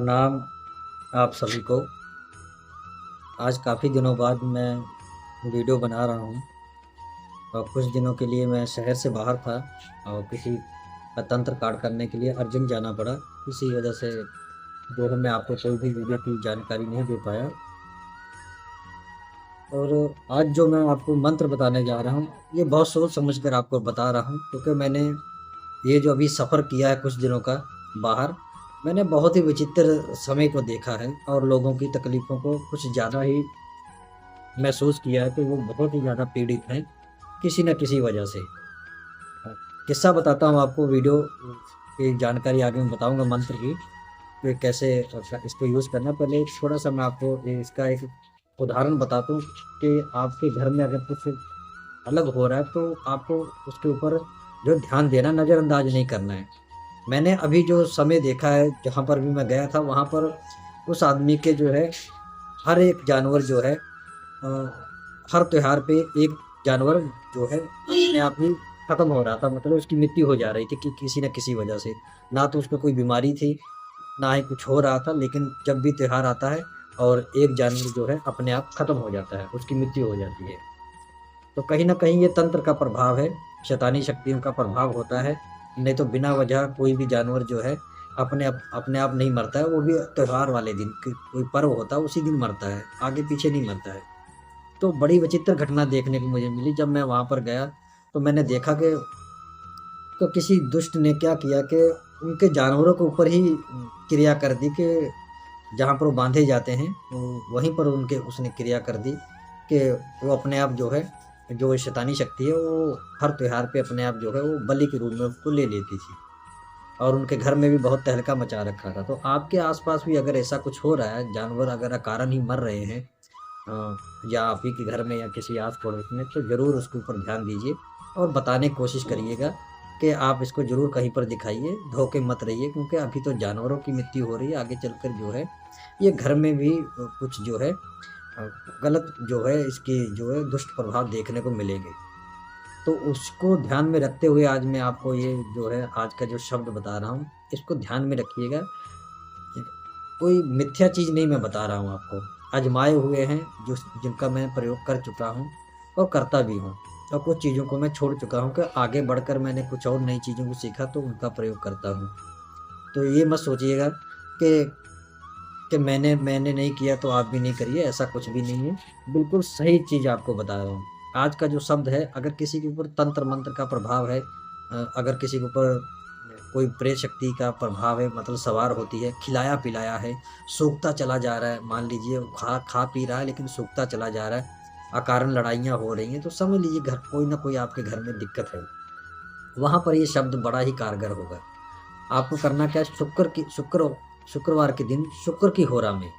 प्रणाम आप सभी को। आज काफ़ी दिनों बाद मैं वीडियो बना रहा हूँ और कुछ दिनों के लिए मैं शहर से बाहर था और किसी का तंत्र कार्ड करने के लिए अर्जेंट जाना पड़ा। इसी वजह से जो है मैं आपको कोई भी वीडियो की जानकारी नहीं दे पाया। और आज जो मैं आपको मंत्र बताने जा रहा हूँ, ये बहुत सोच समझ कर आपको बता रहा हूँ, क्योंकि मैंने ये जो अभी सफ़र किया है कुछ दिनों का बाहर, मैंने बहुत ही विचित्र समय को देखा है और लोगों की तकलीफ़ों को कुछ ज़्यादा ही महसूस किया है कि वो बहुत ही ज़्यादा पीड़ित हैं किसी न किसी वजह से। किस्सा बताता हूँ आपको, वीडियो की जानकारी आगे मैं बताऊँगा मंत्र की कि कैसे इसको यूज़ करना। पहले थोड़ा-सा मैं आपको इसका एक उदाहरण बताता हूँ कि आपके घर में अगर कुछ अलग हो रहा है तो आपको उसके ऊपर जो ध्यान देना, नज़रअंदाज नहीं करना है। मैंने अभी जो समय देखा है, जहाँ पर भी मैं गया था वहाँ पर उस आदमी के जो है हर एक जानवर जो है हर त्योहार पे एक जानवर जो है अपने आप ही खत्म हो रहा था, मतलब उसकी मृत्यु हो जा रही थी कि किसी न किसी वजह से। ना तो उसको कोई बीमारी थी, ना ही कुछ हो रहा था, लेकिन जब भी त्योहार आता है और एक जानवर जो है अपने आप खत्म हो जाता है, उसकी मृत्यु हो जाती है। तो कहीं न कहीं ये तंत्र का प्रभाव है, शैतानी शक्तियों का प्रभाव होता है। नहीं तो बिना वजह कोई भी जानवर जो है अपने आप नहीं मरता है, वो भी त्योहार वाले दिन कोई पर्व होता है उसी दिन मरता है, आगे-पीछे नहीं मरता है। तो बड़ी विचित्र घटना देखने को मुझे मिली जब मैं वहाँ पर गया, तो मैंने देखा कि तो किसी दुष्ट ने क्या किया कि उनके जानवरों के ऊपर ही क्रिया कर दी कि जहाँ पर वो बाँधे जाते हैं, वहीं पर उनके उसने क्रिया कर दी कि वो अपने आप जो है, जो शैतानी शक्ति है वो हर त्योहार पे अपने आप जो है वो बलि के रूप में उसको ले लेती थी और उनके घर में भी बहुत तहलका मचा रखा था। तो आपके आस-पास भी अगर ऐसा कुछ हो रहा है, जानवर अगर अकारण ही मर रहे हैं या आप ही के घर में या किसी आस-पड़ोस में, तो ज़रूर उसके ऊपर ध्यान दीजिए और बताने की कोशिश करिएगा कि आप इसको ज़रूर कहीं पर दिखाइए, धोखे मत रहिए, क्योंकि अभी तो जानवरों की मृत्यु हो रही है, आगे चलकर जो है ये घर में भी कुछ जो है गलत जो है इसके जो है दुष्ट प्रभाव देखने को मिलेंगे। तो उसको ध्यान में रखते हुए आज मैं आपको ये जो है आज का जो शब्द बता रहा हूँ, इसको ध्यान में रखिएगा। कोई मिथ्या चीज़ नहीं मैं बता रहा हूँ आपको, आज़माए हुए हैं जो जिनका मैं प्रयोग कर चुका हूँ और करता भी हूँ। और कुछ चीज़ों को मैं छोड़ चुका हूँ कि आगे बढ़कर मैंने कुछ और नई चीज़ों को सीखा तो उनका प्रयोग करता हूँ। तो ये मत सोचिएगा कि मैंने मैंने नहीं किया तो आप भी नहीं करिए, ऐसा कुछ भी नहीं है। बिल्कुल सही चीज़ आपको बता रहा हूँ। आज का जो शब्द है, अगर किसी के ऊपर तंत्र-मंत्र का प्रभाव है, अगर किसी के ऊपर कोई प्रेत शक्ति का प्रभाव है, मतलब सवार होती है, खिलाया-पिलाया है, सूखता चला जा रहा है, मान लीजिए वो खा-पी रहा है लेकिन सूखता चला जा रहा है, अकारण लड़ाइयाँ हो रही हैं, तो समझ लीजिए घर कोई न कोई आपके घर में दिक्कत है। वहाँ पर ये शब्द बड़ा ही कारगर होगा। आपको करना क्या है, शुक्रवार के दिन शुक्र की होरा में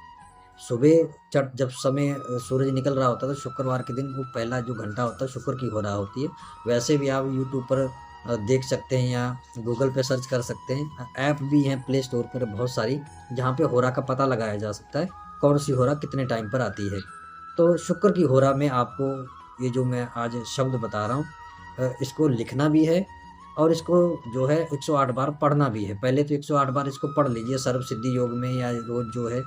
सुबह चट जब समय सूरज निकल रहा होता है तो शुक्रवार के दिन वो पहला जो घंटा होता है शुक्र की होरा होती है। वैसे भी आप यूट्यूब पर देख सकते हैं या गूगल पे सर्च कर सकते हैं। ऐप भी हैं प्ले स्टोर पर बहुत सारी, जहाँ पे होरा का पता लगाया जा सकता है, कौन-सी होरा कितने टाइम पर आती है। तो शुक्र की होरा में आपको ये जो मैं आज शब्द बता रहा हूँ, इसको लिखना भी है और इसको जो है 108 बार पढ़ना भी है। पहले तो 108 बार इसको पढ़ लीजिए सर्व सिद्धि योग में, या रोज़ जो है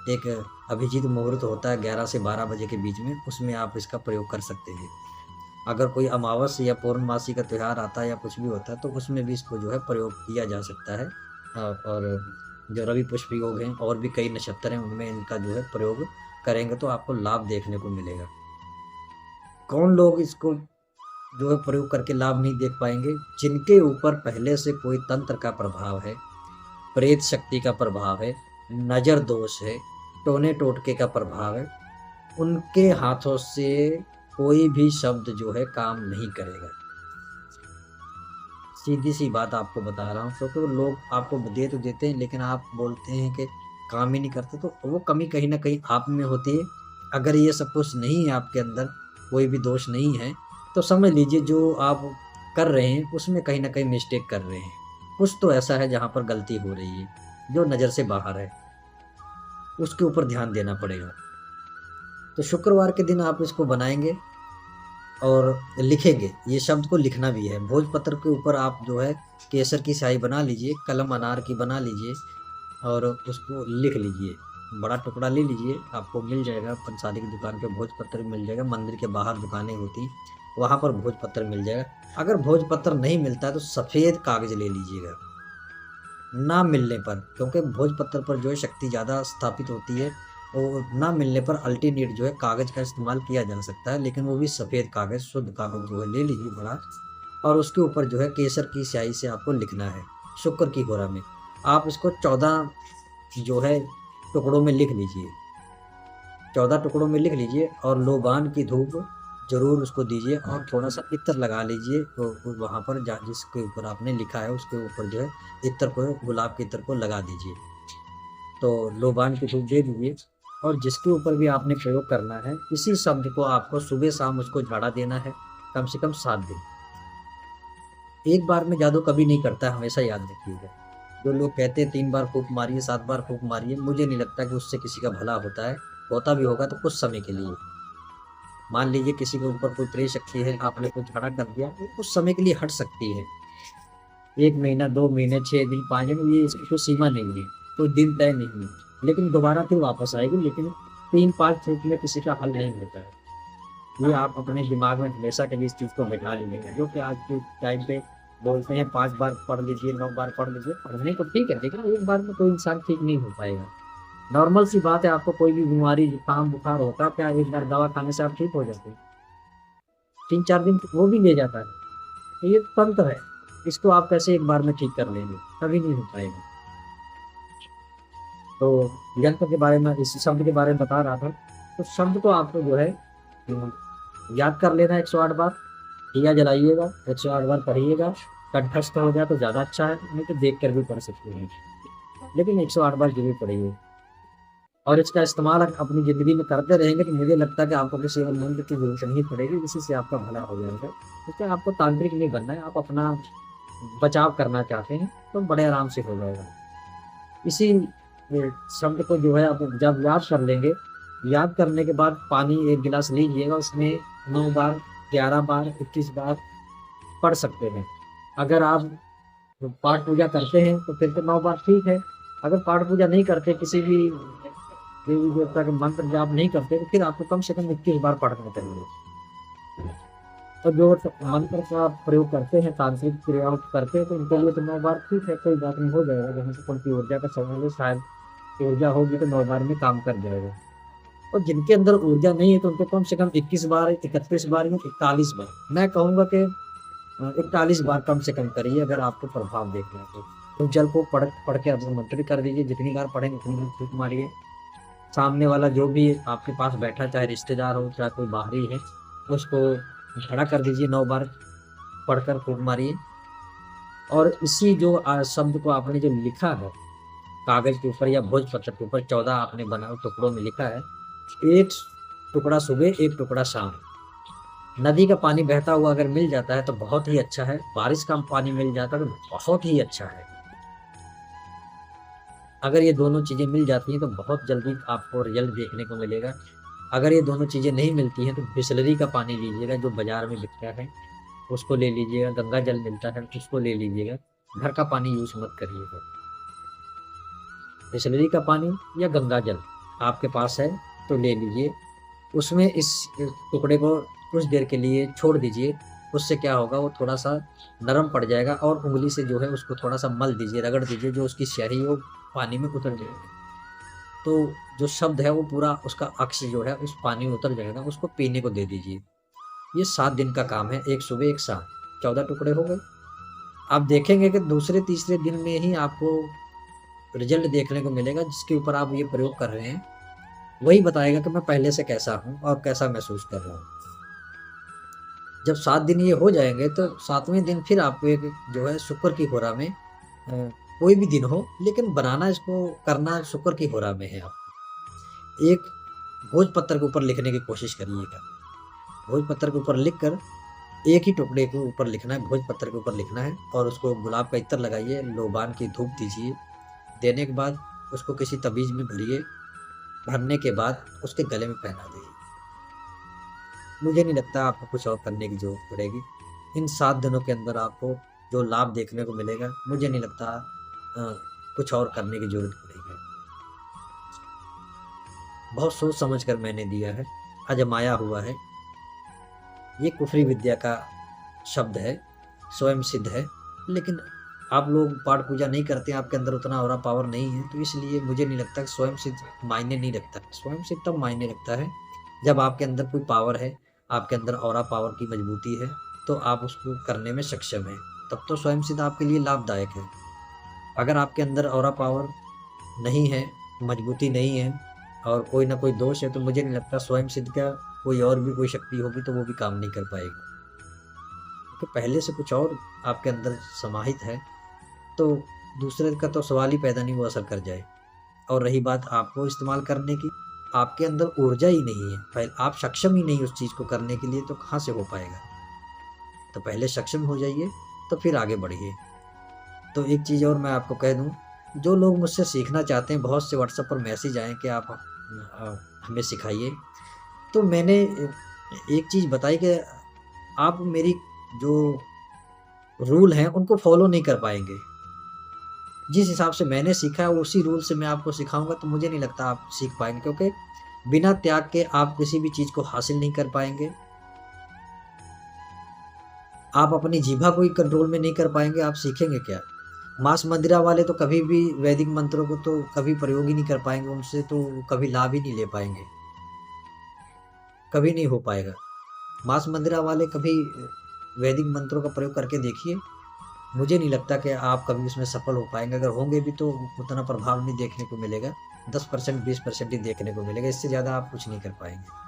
एक अभिजीत मुहूर्त होता है 11 से 12 बजे के बीच में, उसमें आप इसका प्रयोग कर सकते हैं। अगर कोई अमावस्या या पूर्णमासी का त्योहार आता है या कुछ भी होता है तो उसमें भी इसको जो है प्रयोग किया जा सकता है। और जो रवि पुष्प योग हैं और भी कई नक्षत्र हैं उनमें इनका जो है प्रयोग करेंगे तो आपको लाभ देखने को मिलेगा। कौन लोग इसको जो है प्रयोग करके लाभ नहीं देख पाएँगे? जिनके ऊपर पहले से कोई तंत्र का प्रभाव है, प्रेत शक्ति का प्रभाव है, नज़र दोष है, टोने-टोटके का प्रभाव है, उनके हाथों से कोई भी शब्द जो है काम नहीं करेगा। सीधी-सी बात आपको बता रहा हूँ, क्योंकि वो लोग आपको दे तो देते हैं लेकिन आप बोलते हैं कि काम ही नहीं करते, तो वो कमी कहीं न कहीं आप में होती है। अगर ये सब कुछ नहीं है आपके अंदर, कोई भी दोष नहीं है, तो समझ लीजिए जो आप कर रहे हैं उसमें कहीं न कहीं मिस्टेक कर रहे हैं। कुछ तो ऐसा है जहाँ पर गलती हो रही है, जो नज़र से बाहर है, उसके ऊपर ध्यान देना पड़ेगा। तो शुक्रवार के दिन आप इसको बनाएँगे और लिखेंगे, ये शब्द को लिखना भी है। भोजपत्र के ऊपर आप जो है केसर की स्याही बना लीजिए, कलम अनार की बना लीजिए और उसको लिख लीजिए। बड़ा टुकड़ा ले लीजिए, आपको मिल जाएगा पंसारी की दुकान पे भोजपत्र मिल जाएगा, मंदिर के बाहर दुकानें होती, वहाँ पर भोजपत्र मिल जाएगा। अगर भोजपत्र नहीं मिलता है तो सफ़ेद कागज़ ले लीजिएगा, ना मिलने पर, क्योंकि भोजपत्र पर जो है शक्ति ज़्यादा स्थापित होती है, और ना मिलने पर अल्टरनेट जो है कागज़ का इस्तेमाल किया जा सकता है, लेकिन वो भी सफ़ेद कागज़, शुद्ध कागज़ जो है ले लीजिए बड़ा, और उसके ऊपर जो है केसर की स्याही से आपको लिखना है, शुक्र की होरा में। आप इसको 14 जो है टुकड़ों में लिख लीजिए, 14 टुकड़ों में लिख लीजिए, और लोबान की धूप ज़रूर उसको दीजिए, और थोड़ा-सा इत्र लगा लीजिए वहाँ पर जहाँ जिसके ऊपर आपने लिखा है उसके ऊपर जो है इत्र को, गुलाब के इत्र को लगा दीजिए। तो लोबान की धूप दे दीजिए, और जिसके ऊपर भी आपने प्रयोग करना है, इसी शब्द को आपको सुबह-शाम उसको झाड़ा देना है, कम से कम 7 दिन। एक बार में जादू कभी नहीं करता है, हमेशा याद रखिएगा। जो लोग कहते हैं 3 बार फूँक मारिए, 7 बार फूँक मारिए, मुझे नहीं लगता कि उससे किसी का भला होता है। होता भी होगा तो कुछ समय के लिए। मान लीजिए किसी के ऊपर कोई प्रेत शक्ति है, आपने कुछ खड़ा कर दिया, वो कुछ समय के लिए हट सकती है। 1 महीना, 2 महीने, 6 दिन, 5 दिन, ये इसकी कोई सीमा नहीं है, कोई दिन तय नहीं है। लेकिन दोबारा फिर वापस आएगी, लेकिन 3-5 फुट में किसी का हल नहीं होता है। ये आप अपने दिमाग में हमेशा के लिए इस चीज़ को बैठा लीजिएगा, जो कि आज के टाइम पे बोलते हैं 5 बार पढ़ लीजिए, 9 बार पढ़ लीजिए, पढ़ने को ठीक है, लेकिन एक बार में कोई इंसान ठीक नहीं हो पाएगा। नॉर्मल सी बात है, आपको कोई भी बीमारी, जुकाम, बुखार होता है, क्या एक बार दवा खाने से आप ठीक हो जाते हैं? 3-4 दिन वो भी ले जाता है। तो ये तंत्र है, इसको आप कैसे एक बार में ठीक कर लेंगे? कभी नहीं हो पाएगा। तो यंत्र के बारे में, इस शब्द के बारे में बता रहा था, तो शब्द को आपको जो है याद कर लेना 108 बार, दिया जलाइएगा, 108 बार पढ़िएगा, कंठस्थ हो जाए तो ज़्यादा अच्छा है, नहीं तो देख कर भी पढ़ सकते हैं, लेकिन 108 बार ज़रूर पढ़िए। और इसका इस्तेमाल अगर अपनी ज़िंदगी में करते रहेंगे तो मुझे लगता है कि आपको किसी और मंत्र की ज़रूरत नहीं पड़ेगी, इसी से आपका भला हो जाएगा। क्योंकि आपको तांत्रिक नहीं बनना है, आप अपना बचाव करना चाहते हैं, तो बड़े आराम से हो जाएगा। इसी शब्द को जो है आप जब याद कर लेंगे, याद करने के बाद पानी 1 गिलास लीजिएगा, उसमें 9 बार, 11 बार, 21 बार पढ़ सकते हैं। अगर आप पाठ पूजा करते हैं तो फिर तो 9 बार ठीक है। अगर पाठ पूजा नहीं करते, किसी भी देवी देवता के मंत्र जाप नहीं करते, तो फिर आपको कम से कम 21 बार पढ़ना चाहिए। तो जो मंत्र का प्रयोग करते हैं, तांत्रिक क्रियाओं करते हैं, तो उनके लिए तो 9 बार ठीक है, कोई बात नहीं, हो जाएगा। जहाँ से उनकी ऊर्जा का सवाल है, शायद ऊर्जा होगी तो 9 बार में काम कर जाएगा। और जिनके अंदर ऊर्जा नहीं है तो उनको कम से कम 21 बार, 31 बार या 41 बार, मैं कहूँगा कि 41 बार कम से कम करिए, अगर आपको प्रभाव देखना है तो। तो जल को पढ़ पढ़ के आप मंत्रित कर दीजिए, जितनी बार पढ़ेंगे उतनी बार फूँक मारिए। सामने वाला जो भी आपके पास बैठा, चाहे रिश्तेदार हो, चाहे कोई बाहरी है, उसको खड़ा कर दीजिए, 9 बार पढ़कर फूँक मारिए। और इसी जो शब्द को आपने जो लिखा है कागज़ के ऊपर या भोजपत्र के ऊपर, 14 आपने बना टुकड़ों में लिखा है, 1 टुकड़ा सुबह, 1 टुकड़ा शाम। नदी का पानी बहता हुआ अगर मिल जाता है तो बहुत ही अच्छा है, बारिश का पानी मिल जाता है तो बहुत ही अच्छा है। अगर ये दोनों चीज़ें मिल जाती हैं तो बहुत जल्दी आपको रिज़ल्ट देखने को मिलेगा। अगर ये दोनों चीज़ें नहीं मिलती हैं तो बिसलरी का पानी लीजिएगा, जो बाज़ार में बिकता है, उसको ले लीजिएगा। गंगा जल मिलता है, उसको ले लीजिएगा। घर का पानी यूज़ मत करिएगा। बिसलरी का पानी या गंगा जल आपके पास है तो ले लीजिए। उसमें इस टुकड़े को कुछ देर के लिए छोड़ दीजिए। उससे क्या होगा, वो थोड़ा-सा नरम पड़ जाएगा, और उँगली से जो है उसको थोड़ा-सा मल दीजिए, रगड़ दीजिए, जो उसकी स्याही है वो पानी में उतर जाएगी। तो जो शब्द है वो पूरा उसका अक्ष जो है उस पानी में उतर जाएगा, उसको पीने को दे दीजिए। ये 7 दिन का काम है, 1 सुबह 1 शाम, 14 टुकड़े हो गए। आप देखेंगे कि दूसरे तीसरे दिन में ही आपको रिज़ल्ट देखने को मिलेगा। जिसके ऊपर आप ये प्रयोग कर रहे हैं, वही बताएगा कि मैं पहले से कैसा हूँ और कैसा महसूस कर रहा हूँ। जब 7 दिन ये हो जाएँगे तो 7वें दिन फिर आपको एक जो है शुक्र की होरा में, कोई भी दिन हो, लेकिन बनाना इसको, करना शुक्र की होरा में है आपको। एक भोजपत्र के ऊपर लिखने की कोशिश करिएगा। भोजपत्र के ऊपर लिख कर, एक ही टुकड़े के ऊपर लिखना है, भोजपत्र के ऊपर लिखना है, और उसको गुलाब का इत्र लगाइए, लोबान की धूप दीजिए। देने के बाद उसको किसी तबीज में भरिए। भरने के बाद उसके गले में पहना दीजिए। मुझे नहीं लगता आपको कुछ और करने की ज़रूरत पड़ेगी। इन 7 दिनों के अंदर आपको जो लाभ देखने को मिलेगा, मुझे नहीं लगता कुछ और करने की ज़रूरत पड़ेगी। बहुत सोच समझ कर मैंने दिया है, आज़माया हुआ है। ये कुफरी विद्या का शब्द है, स्वयं सिद्ध है। लेकिन आप लोग पाठ पूजा नहीं करते हैं, आपके अंदर उतना ऑरा पावर नहीं है, तो इसलिए मुझे नहीं लगता कि स्वयं सिद्ध मायने नहीं रखता। स्वयं सिद्ध तब मायने रखता है जब आपके अंदर कोई पावर है, आपके अंदर ऑरा पावर की मजबूती है, तो आप उसको करने में सक्षम हैं। तब तो स्वयं सिद्ध आपके लिए लाभदायक है। अगर आपके अंदर ऑरा पावर नहीं है, मजबूती नहीं है और कोई ना कोई दोष है, तो मुझे नहीं लगता स्वयं सिद्ध का कोई और भी कोई शक्ति होगी तो वो भी काम नहीं कर पाएगी। क्योंकि पहले से कुछ और आपके अंदर समाहित है, तो दूसरे का तो सवाल ही पैदा नहीं वो असर कर जाए। और रही बात आपको इस्तेमाल करने की, आपके अंदर ऊर्जा ही नहीं है, पहले आप सक्षम ही नहीं उस चीज़ को करने के लिए, तो कहाँ से हो पाएगा। तो पहले सक्षम हो जाइए, तो फिर आगे बढ़िए। तो एक चीज़ और मैं आपको कह दूँ, जो लोग मुझसे सीखना चाहते हैं, बहुत से व्हाट्सएप पर मैसेज आए कि आप हमें सिखाइए। तो मैंने एक चीज़ बताई कि आप मेरी जो रूल हैं उनको फॉलो नहीं कर पाएँगे। जिस हिसाब से मैंने सीखा है उसी रूल से मैं आपको सिखाऊँगा, तो मुझे नहीं लगता आप सीख पाएँगे, क्योंकि बिना त्याग के आप किसी भी चीज़ को हासिल नहीं कर पाएँगे। आप अपनी जीभा को ही कंट्रोल में नहीं कर पाएँगे, आप सीखेंगे क्या? मांस मंदिरा वाले तो कभी भी वैदिक मंत्रों को तो कभी प्रयोग ही नहीं कर पाएँगे, उनसे तो कभी लाभ ही नहीं ले पाएँगे, कभी नहीं हो पाएगा। मांस मंदिरा वाले कभी वैदिक मंत्रों का प्रयोग करके देखिए, मुझे नहीं लगता कि आप कभी उसमें सफल हो पाएँगे। अगर होंगे भी तो उतना प्रभाव नहीं देखने को मिलेगा, 10% 20% ही देखने को मिलेगा, इससे ज़्यादा आप कुछ नहीं कर पाएँगे।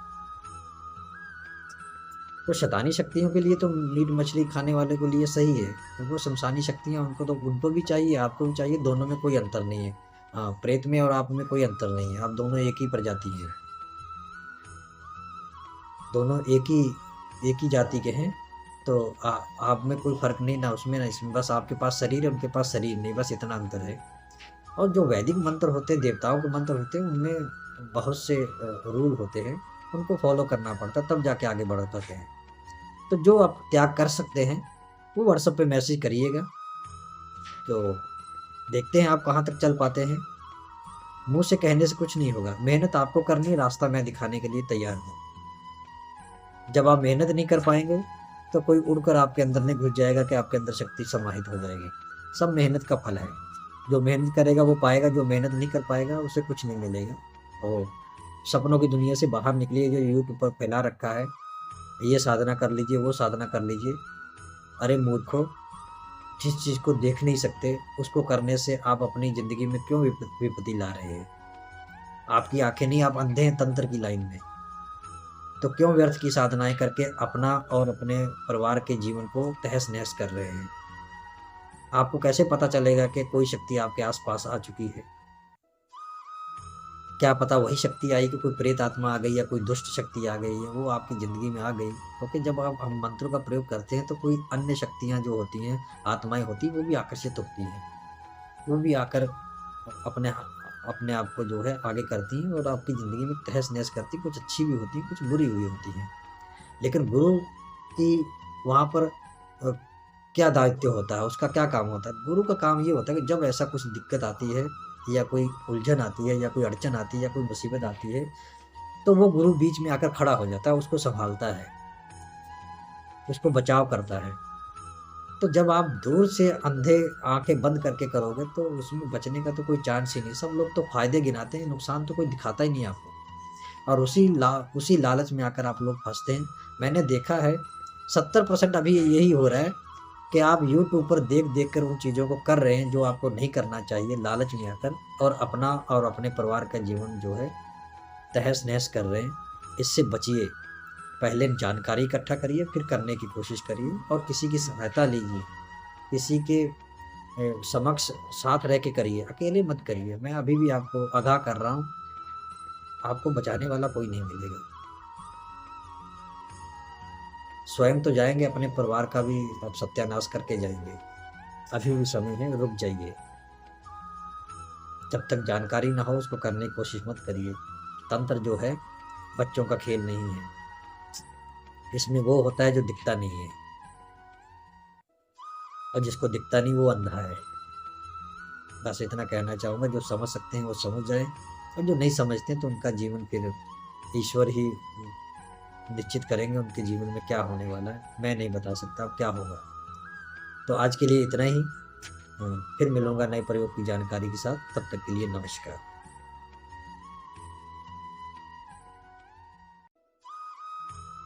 तो शैतानी शक्तियों के लिए तो मीट मछली खाने वाले के लिए सही है, वो शमशानी शक्तियाँ उनको भी चाहिए, आपको भी चाहिए, दोनों में कोई अंतर नहीं है। हाँ, प्रेत में और आप में कोई अंतर नहीं है, आप दोनों एक ही प्रजाति हैं, दोनों एक ही जाति के हैं। तो आप में कोई फ़र्क नहीं, ना उसमें ना इसमें, बस आपके पास शरीर है, उनके पास शरीर नहीं, बस इतना अंतर है। और जो वैदिक मंत्र होते हैं, देवताओं के मंत्र होते हैं, उनमें बहुत से रूल होते हैं, उनको फ़ॉलो करना पड़ता है, तब जाके आगे बढ़ पाते हैं। तो जो आप त्याग कर सकते हैं, वो व्हाट्सएप पे मैसेज करिएगा, तो देखते हैं आप कहाँ तक चल पाते हैं। मुँह से कहने से कुछ नहीं होगा, मेहनत आपको करनी है, रास्ता मैं दिखाने के लिए तैयार हूँ। जब आप मेहनत नहीं कर पाएँगे, तो कोई उड़कर आपके अंदर नहीं घुस जाएगा कि आपके अंदर शक्ति समाहित हो जाएगी। सब मेहनत का फल है। जो मेहनत करेगा वो पाएगा, जो मेहनत नहीं कर पाएगा उसे कुछ नहीं मिलेगा। और सपनों की दुनिया से बाहर निकलिए, जो यूट्यूब पर फैला रखा है, ये साधना कर लीजिए, वो साधना कर लीजिए। अरे मूर्खों! जिस चीज़ को देख नहीं सकते, उसको करने से आप अपनी ज़िंदगी में क्यों विपत्ति ला रहे हैं? आपकी आँखें नहीं, आप अंधे हैं तंत्र की लाइन में। तो क्यों व्यर्थ की साधनाएँ करके अपना और अपने परिवार के जीवन को तहस-नहस कर रहे हैं? आपको कैसे पता चलेगा कि कोई शक्ति आपके आस-पास आ चुकी है? क्या पता वही शक्ति आई कि कोई प्रेत आत्मा आ गई या कोई दुष्ट शक्ति आ गई है, वो आपकी ज़िंदगी में आ गई। क्योंकि जब आप हम मंत्रों का प्रयोग करते हैं, तो कोई अन्य शक्तियाँ जो होती हैं, आत्माएँ होती हैं, वो भी आकर्षित होती हैं। वो भी आकर अपने अपने आप को जो है आगे करती हैं और आपकी ज़िंदगी में तहस-नहस करती हैं, कुछ अच्छी भी होती हैं, कुछ बुरी हुई होती हैं। लेकिन गुरु की वहाँ पर अ, क्या दायित्व होता है, उसका क्या काम होता है? गुरु का काम ये होता है कि जब ऐसा कुछ दिक्कत आती है या कोई उलझन आती है या कोई अड़चन आती है या कोई मुसीबत आती है, तो वो गुरु बीच में आकर खड़ा हो जाता है, उसको सँभालता है, उसको बचाव करता है। तो जब आप दूर से अंधे आँखें बंद करके करोगे, तो उसमें बचने का तो कोई चांस ही नहीं। सब लोग तो फ़ायदे गिनाते हैं, नुकसान तो कोई दिखाता ही नहीं आपको। और उसी लालच में आकर आप लोग फँसते हैं। मैंने देखा है 70% अभी यही हो रहा है कि आप यूट्यूब पर देख-देख कर उन चीज़ों को कर रहे हैं जो आपको नहीं करना चाहिए, लालच में आकर, और अपना और अपने परिवार का जीवन जो है तहस-नहस कर रहे हैं। इससे बचिए। पहले जानकारी इकट्ठा करिए, फिर करने की कोशिश करिए और किसी की सहायता लीजिए। किसी के समक्ष साथ रह के करिए, अकेले मत करिए। मैं अभी भी आपको आगाह कर रहा हूँ, आपको बचाने वाला कोई नहीं मिलेगा। स्वयं तो जाएँगे, अपने परिवार का भी आप सत्यानाश करके जाएँगे। अभी भी समय है, रुक जाइए। जब तक जानकारी ना हो उसको करने की कोशिश मत करिए। तंत्र जो है बच्चों का खेल नहीं है। इसमें वो होता है जो दिखता नहीं है, और जिसको दिखता नहीं वो अंधा है। बस इतना कहना चाहूँगा, जो समझ सकते हैं वो समझ जाएँ और जो नहीं समझते हैं तो उनका जीवन फिर ईश्वर ही निश्चित करेंगे उनके जीवन में क्या होने वाला है। मैं नहीं बता सकता अब क्या होगा। तो आज के लिए इतना ही। फिर मिलूँगा नए प्रयोग की जानकारी के साथ, तब तक के लिए नमस्कार।